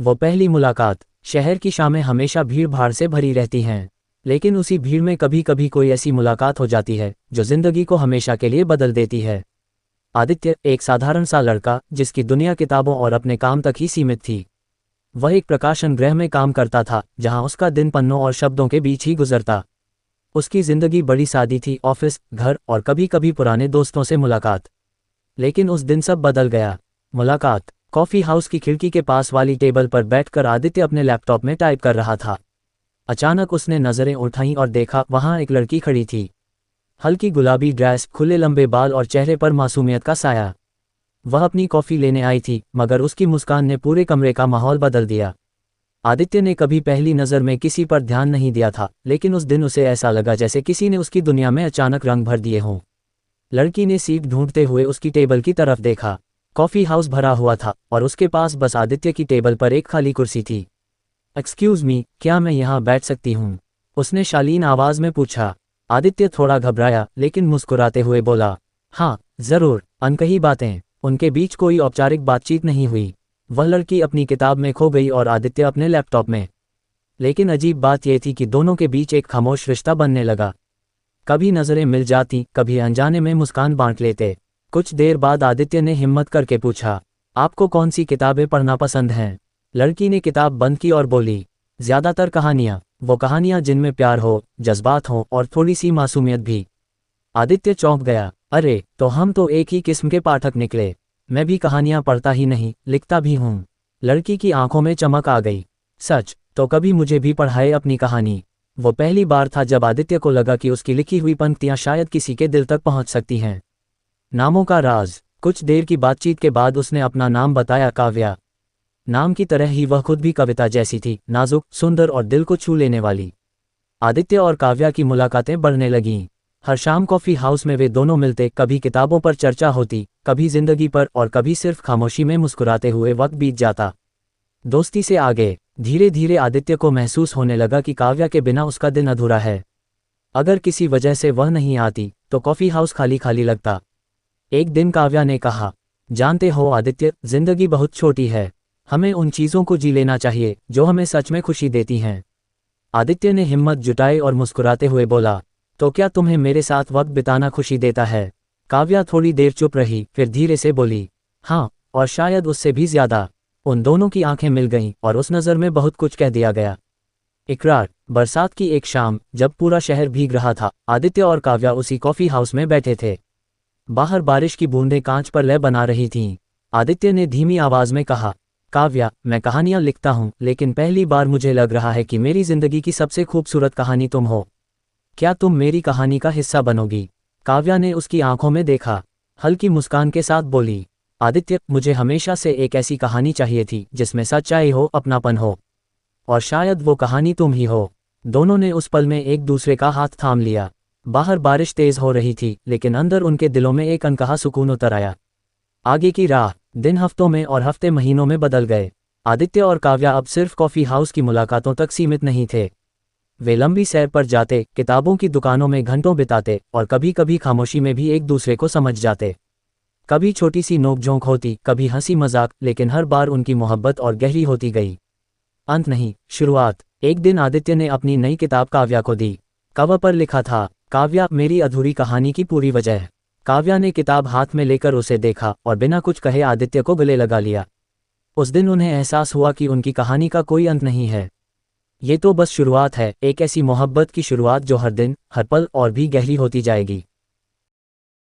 वो पहली मुलाकात। शहर की शामें हमेशा भीड़ भाड़ से भरी रहती हैं, लेकिन उसी भीड़ में कभी कभी कोई ऐसी मुलाकात हो जाती है जो जिंदगी को हमेशा के लिए बदल देती है। आदित्य एक साधारण सा लड़का जिसकी दुनिया किताबों और अपने काम तक ही सीमित थी। वह एक प्रकाशन गृह में काम करता था जहां उसका दिन पन्नों और शब्दों के बीच ही गुजरता। उसकी जिंदगी बड़ी सादी थी, ऑफिस, घर और कभी कभी पुराने दोस्तों से मुलाकात। लेकिन उस दिन सब बदल गया। मुलाकात। कॉफ़ी हाउस की खिड़की के पास वाली टेबल पर बैठकर आदित्य अपने लैपटॉप में टाइप कर रहा था। अचानक उसने नज़रें उठाईं और देखा वहां एक लड़की खड़ी थी। हल्की गुलाबी ड्रेस, खुले लंबे बाल और चेहरे पर मासूमियत का साया। वह अपनी कॉफ़ी लेने आई थी, मगर उसकी मुस्कान ने पूरे कमरे का माहौल बदल दिया। आदित्य ने कभी पहली नज़र में किसी पर ध्यान नहीं दिया था, लेकिन उस दिन उसे ऐसा लगा जैसे किसी ने उसकी दुनिया में अचानक रंग भर दिए हों। लड़की ने सीट ढूंढते हुए उसकी टेबल की तरफ देखा। कॉफ़ी हाउस भरा हुआ था और उसके पास बस आदित्य की टेबल पर एक खाली कुर्सी थी। एक्सक्यूज़ मी, क्या मैं यहाँ बैठ सकती हूँ? उसने शालीन आवाज़ में पूछा। आदित्य थोड़ा घबराया लेकिन मुस्कुराते हुए बोला, हाँ ज़रूर। अनकही बातें। उनके बीच कोई औपचारिक बातचीत नहीं हुई। वह लड़की अपनी किताब में खो गई और आदित्य अपने लैपटॉप में। लेकिन अजीब बात यह थी कि दोनों के बीच एक खामोश रिश्ता बनने लगा। कभी नज़रें मिल जाती, कभी अनजाने में मुस्कान बांट लेते। कुछ देर बाद आदित्य ने हिम्मत करके पूछा, आपको कौन सी किताबें पढ़ना पसंद हैं? लड़की ने किताब बंद की और बोली, ज़्यादातर कहानियाँ। वो कहानियाँ जिनमें प्यार हो, जज्बात हो और थोड़ी सी मासूमियत भी। आदित्य चौंक गया। अरे, तो हम तो एक ही किस्म के पाठक निकले। मैं भी कहानियाँ पढ़ता ही नहीं, लिखता भी हूँ। लड़की की आंखों में चमक आ गई। सच? तो कभी मुझे भी पढ़ाए अपनी कहानी। वो पहली बार था जब आदित्य को लगा कि उसकी लिखी हुई पंक्तियाँ शायद किसी के दिल तक पहुँच सकती हैं। नामों का राज। कुछ देर की बातचीत के बाद उसने अपना नाम बताया, काव्या। नाम की तरह ही वह खुद भी कविता जैसी थी, नाजुक, सुंदर और दिल को छू लेने वाली। आदित्य और काव्या की मुलाकातें बढ़ने लगीं। हर शाम कॉफ़ी हाउस में वे दोनों मिलते, कभी किताबों पर चर्चा होती, कभी जिंदगी पर और कभी सिर्फ खामोशी में मुस्कुराते हुए वक्त बीत जाता। दोस्ती से आगे। धीरे धीरे आदित्य को महसूस होने लगा कि काव्या के बिना उसका दिन अधूरा है। अगर किसी वजह से वह नहीं आती तो कॉफ़ी हाउस खाली खाली लगता। एक दिन काव्या ने कहा, जानते हो आदित्य, जिंदगी बहुत छोटी है। हमें उन चीज़ों को जी लेना चाहिए जो हमें सच में खुशी देती हैं। आदित्य ने हिम्मत जुटाई और मुस्कुराते हुए बोला, तो क्या तुम्हें मेरे साथ वक्त बिताना खुशी देता है? काव्या थोड़ी देर चुप रही, फिर धीरे से बोली, हाँ, और शायद उससे भी ज़्यादा। उन दोनों की आंखें मिल गईं और उस नज़र में बहुत कुछ कह दिया गया। इकरार। बरसात की एक शाम, जब पूरा शहर भीग रहा था, आदित्य और काव्या उसी कॉफ़ी हाउस में बैठे थे। बाहर बारिश की बूंदें कांच पर लय बना रही थीं। आदित्य ने धीमी आवाज़ में कहा, काव्या, मैं कहानियाँ लिखता हूँ, लेकिन पहली बार मुझे लग रहा है कि मेरी ज़िंदगी की सबसे खूबसूरत कहानी तुम हो। क्या तुम मेरी कहानी का हिस्सा बनोगी? काव्या ने उसकी आंखों में देखा। हल्की मुस्कान के साथ बोली, आदित्य, मुझे हमेशा से एक ऐसी कहानी चाहिए थी जिसमें सच्चाई हो, अपनापन हो, और शायद वो कहानी तुम ही हो। दोनों ने उस पल में एक दूसरे का हाथ थाम लिया। बाहर बारिश तेज हो रही थी, लेकिन अंदर उनके दिलों में एक अनकहा सुकून उतर आया। आगे की राह। दिन हफ्तों में और हफ्ते महीनों में बदल गए। आदित्य और काव्या अब सिर्फ कॉफ़ी हाउस की मुलाकातों तक सीमित नहीं थे। वे लंबी सैर पर जाते, किताबों की दुकानों में घंटों बिताते और कभी कभी खामोशी में भी एक दूसरे को समझ जाते। कभी छोटी सी नोकझोंक होती, कभी हंसी मजाक, लेकिन हर बार उनकी मोहब्बत और गहरी होती गई। अंत नहीं, शुरुआत। एक दिन आदित्य ने अपनी नई किताब काव्या को दी। कवर पर लिखा था, काव्या, मेरी अधूरी कहानी की पूरी वजह। काव्या ने किताब हाथ में लेकर उसे देखा और बिना कुछ कहे आदित्य को गले लगा लिया। उस दिन उन्हें एहसास हुआ कि उनकी कहानी का कोई अंत नहीं है। ये तो बस शुरुआत है, एक ऐसी मोहब्बत की शुरुआत जो हर दिन, हर पल और भी गहरी होती जाएगी।